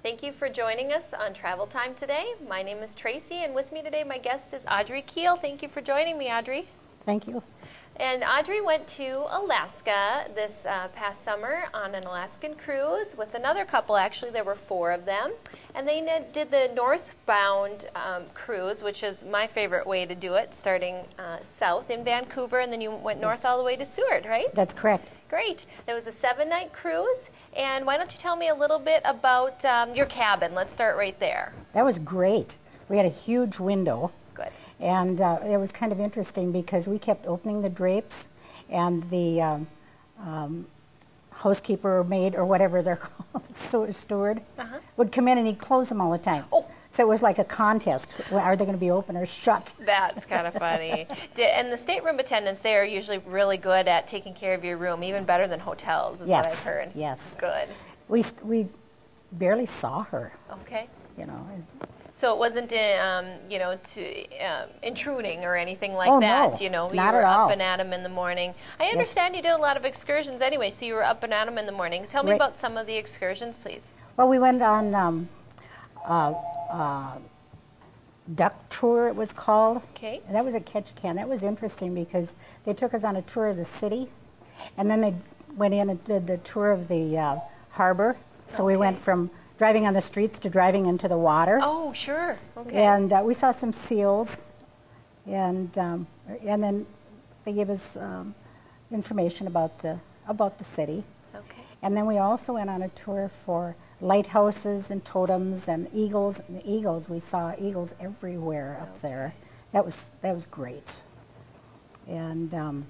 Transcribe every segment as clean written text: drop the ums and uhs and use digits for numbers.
Thank you for joining us on Travel Time today. My name is Tracy, and with me today my guest is Audrey Keel. Thank you for joining me, Audrey. Thank you. And Audrey went to Alaska this past summer on an Alaskan cruise with another couple. Actually, there were 4 of them. And they did the northbound cruise, which is my favorite way to do it, starting south in Vancouver, and then you went north all the way to Seward, right? That's correct. Great. There was a 7-night cruise. And why don't you tell me a little bit about your cabin? Let's start right there. That was great. We had a huge window. Good. And it was kind of interesting because we kept opening the drapes, and the housekeeper or maid or whatever they're called, steward, would come in and he'd close them all the time. Oh. So it was like a contest. Are they going to be open or shut? That's kind of funny. And the stateroom attendants, they are usually really good at taking care of your room, even better than hotels, is what I've heard. Yes. Good. We barely saw her. Okay. You know. So it wasn't, intruding or anything like that. No, you know, not you were at all. up and at 'em in the morning. I understand you did a lot of excursions anyway, so you were up and at 'em in the morning. Tell me about some of the excursions, please. Well, we went on duck tour, it was called. Okay. And that was at Ketchikan. That was interesting because they took us on a tour of the city, and then they went in and did the tour of the harbor. So we went from driving on the streets to driving into the water. Oh, sure. Okay. And we saw some seals, and then they gave us information about the city. Okay. And then we also went on a tour for lighthouses and totems and eagles. We saw eagles everywhere up there. That was great. And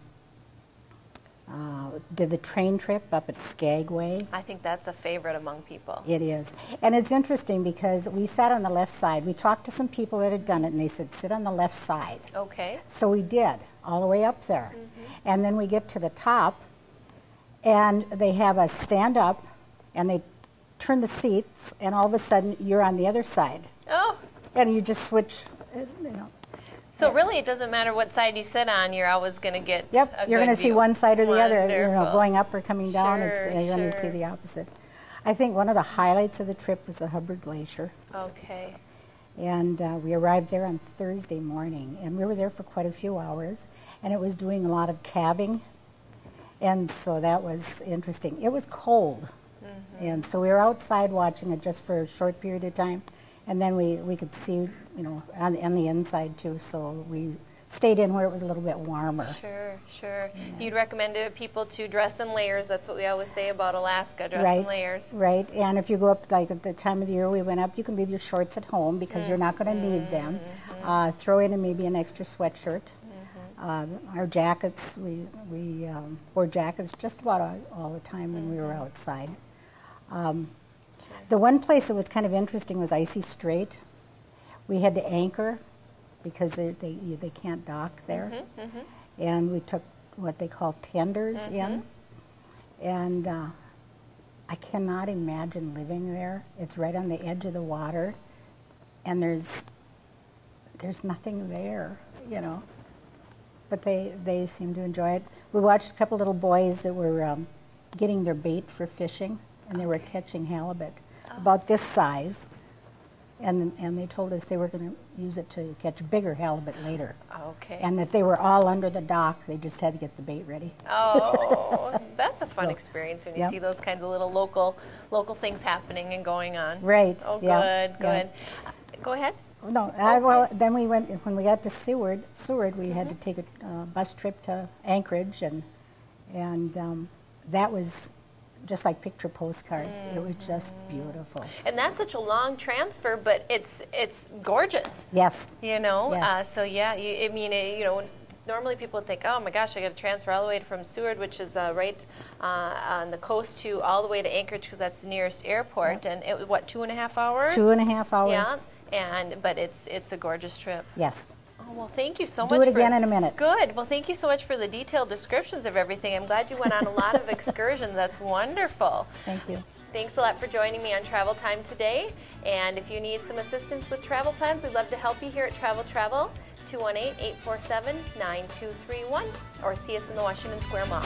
did the train trip up at Skagway. I think that's a favorite among people. It is. And it's interesting because we sat on the left side. We talked to some people that had done it, and they said, sit on the left side. Okay. So we did, all the way up there. And then we get to the top, and they have us stand up, and they turn the seats, and all of a sudden, you're on the other side. Oh. And you just switch, you know. So really, it doesn't matter what side you sit on, you're always going to get a you're going to see one side or the other, you know, going up or coming down. Sure, you're going to see the opposite. I think one of the highlights of the trip was the Hubbard Glacier. Okay. And we arrived there on Thursday morning, and we were there for quite a few hours, and it was doing a lot of calving, and so that was interesting. It was cold, and so we were outside watching it just for a short period of time, and then we could see, you know, on the inside too, so we stayed in where it was a little bit warmer. Sure, sure. Yeah. You'd recommend to people to dress in layers. That's what we always say about Alaska, dress in layers. Right, and if you go up, like at the time of the year we went up, you can leave your shorts at home because you're not going to need them. Throw in maybe an extra sweatshirt. Our jackets, we wore jackets just about all the time when we were outside. The one place that was kind of interesting was Icy Strait. We had to anchor because they can't dock there. And we took what they call tenders in. And I cannot imagine living there. It's right on the edge of the water, and there's nothing there, you know. But they seem to enjoy it. We watched a couple little boys that were getting their bait for fishing, and they were catching halibut about this size. And they told us they were going to use it to catch bigger halibut later. Okay. And that they were all under the dock. They just had to get the bait ready. Oh, that's a fun experience when you see those kinds of little local things happening and going on. Right. Oh, good, good. Go ahead. No, well, then we went, when we got to Seward, we had to take a bus trip to Anchorage, and that was just like picture postcard. It was just beautiful. And that's such a long transfer, but it's gorgeous. Yes. You know, yes. So yeah, you know, normally people would think, oh my gosh, I got to transfer all the way from Seward, which is right on the coast, to all the way to Anchorage because that's the nearest airport. And it was what, 2.5 hours? 2.5 hours. Yeah, but it's a gorgeous trip. Yes. Oh, well, thank you so much. Do it again in a minute. Good. Well, thank you so much for the detailed descriptions of everything. I'm glad you went on a lot of excursions. That's wonderful. Thank you. Thanks a lot for joining me on Travel Time today. And if you need some assistance with travel plans, we'd love to help you here at Travel Travel, 218-847-9231, or see us in the Washington Square Mall.